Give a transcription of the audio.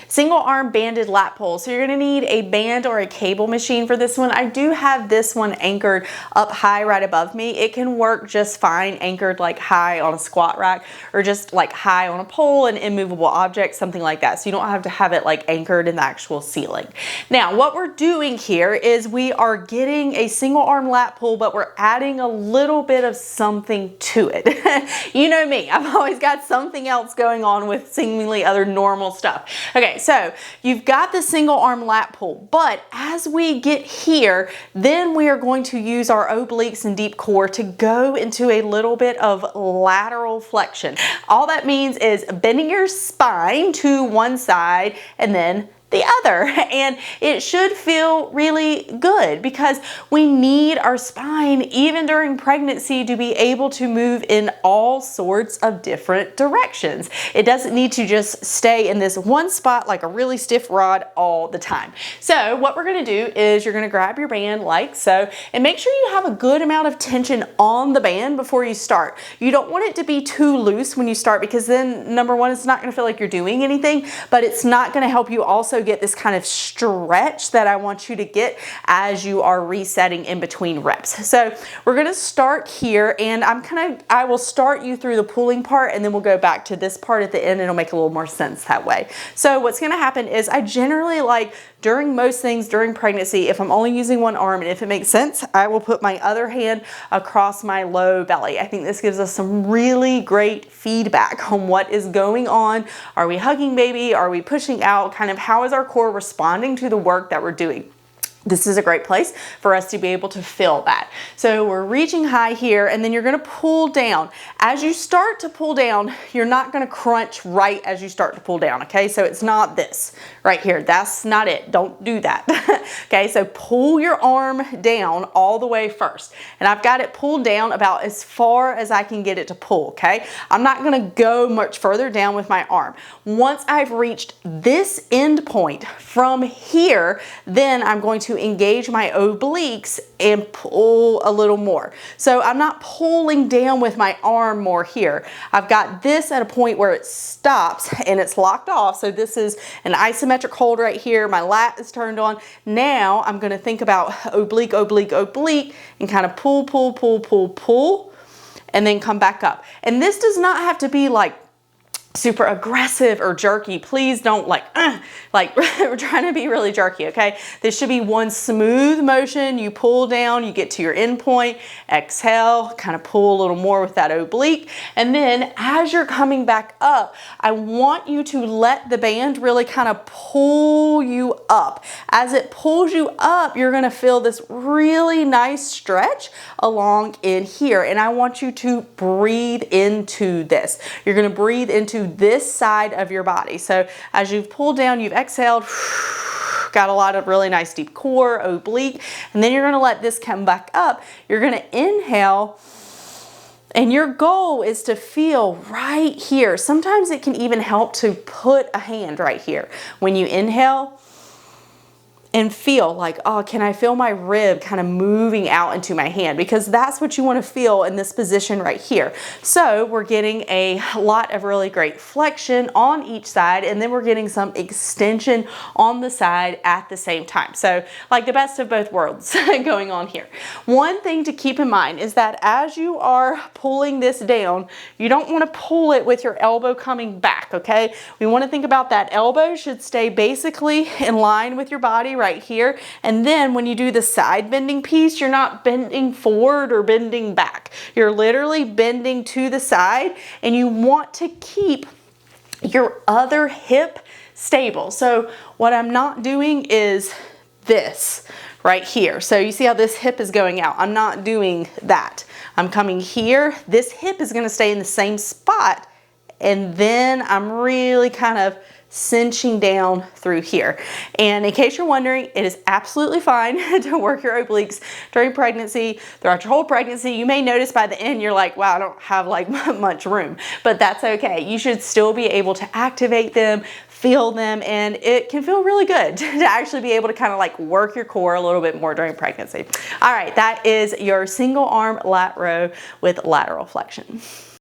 Single arm banded lat pull. So you're gonna need a band or a cable machine for this one. I do have this one anchored up high right above me. It can work just fine anchored like high on a squat rack or just like high on a pole, an immovable object, something like that. So you don't have to have it like anchored in the actual ceiling. Now, what we're doing here is we are getting a single arm lat pull, but we're adding a little bit of something to it. You know me, I've always got something else going on with seemingly other normal stuff. Okay, so you've got the single arm lat pull, but as we get here, then we are going to use our obliques and deep core to go into a little bit of lateral flexion. All that means is bending your spine to one side and then the other, and it should feel really good because we need our spine even during pregnancy to be able to move in all sorts of different directions. It doesn't need to just stay in this one spot like a really stiff rod all the time. So what we're going to do is you're going to grab your band like so and make sure you have a good amount of tension on the band before you start. You don't want it to be too loose when you start because then number one, it's not going to feel like you're doing anything, but it's not going to help you also get this kind of stretch that I want you to get as you are resetting in between reps. So we're going to start here and I will start you through the pulling part and then we'll go back to this part at the end and it'll make a little more sense that way. So what's going to happen is I generally like during most things during pregnancy, if I'm only using one arm and if it makes sense, I will put my other hand across my low belly. I think this gives us some really great feedback on what is going on. Are we hugging baby? Are we pushing out? Kind of how is our core responding to the work that we're doing? This is a great place for us to be able to feel that. So we're reaching high here and then you're going to pull down. As you start to pull down, you're not going to crunch right as you start to pull down. Okay, so it's not this right here. That's not it. Don't do that. Okay, so pull your arm down all the way first. And I've got it pulled down about as far as I can get it to pull. Okay, I'm not going to go much further down with my arm. Once I've reached this end point from here, then I'm going to engage my obliques and pull a little more. So I'm not pulling down with my arm more here. I've got this at a point where it stops and it's locked off. So this is an isometric hold right here. My lat is turned on. Now I'm going to think about oblique, oblique, oblique and kind of pull, pull, pull, pull, pull, and then come back up. And this does not have to be like super aggressive or jerky. Please don't like we're trying to be really jerky, okay? This should be one smooth motion. You pull down, you get to your end point, exhale, kind of pull a little more with that oblique. And then as you're coming back up, I want you to let the band really kind of pull you up. As it pulls you up, you're gonna feel this really nice stretch along in here. And I want you to breathe into this. You're gonna breathe into this side of your body. So as you've pulled down, you've exhaled, got a lot of really nice deep core, oblique, and then you're going to let this come back up. You're going to inhale, and your goal is to feel right here. Sometimes it can even help to put a hand right here. When you inhale, and feel like, oh, can I feel my rib kind of moving out into my hand? Because that's what you want to feel in this position right here. So we're getting a lot of really great flexion on each side, and then we're getting some extension on the side at the same time. So like the best of both worlds going on here. One thing to keep in mind is that as you are pulling this down, you don't want to pull it with your elbow coming back, okay? We want to think about that elbow should stay basically in line with your body right here. And then when you do the side bending piece, you're not bending forward or bending back. You're literally bending to the side, and you want to keep your other hip stable. So what I'm not doing is this right here. So you see how this hip is going out. I'm not doing that. I'm coming here. This hip is going to stay in the same spot. And then I'm really kind of cinching down through here. And in case you're wondering, it is absolutely fine to work your obliques during pregnancy, throughout your whole pregnancy. You may notice by the end, you're like, wow, I don't have like much room, but that's okay. You should still be able to activate them, feel them, and it can feel really good to actually be able to kind of like work your core a little bit more during pregnancy. All right, that is your single arm lat row with lateral flexion.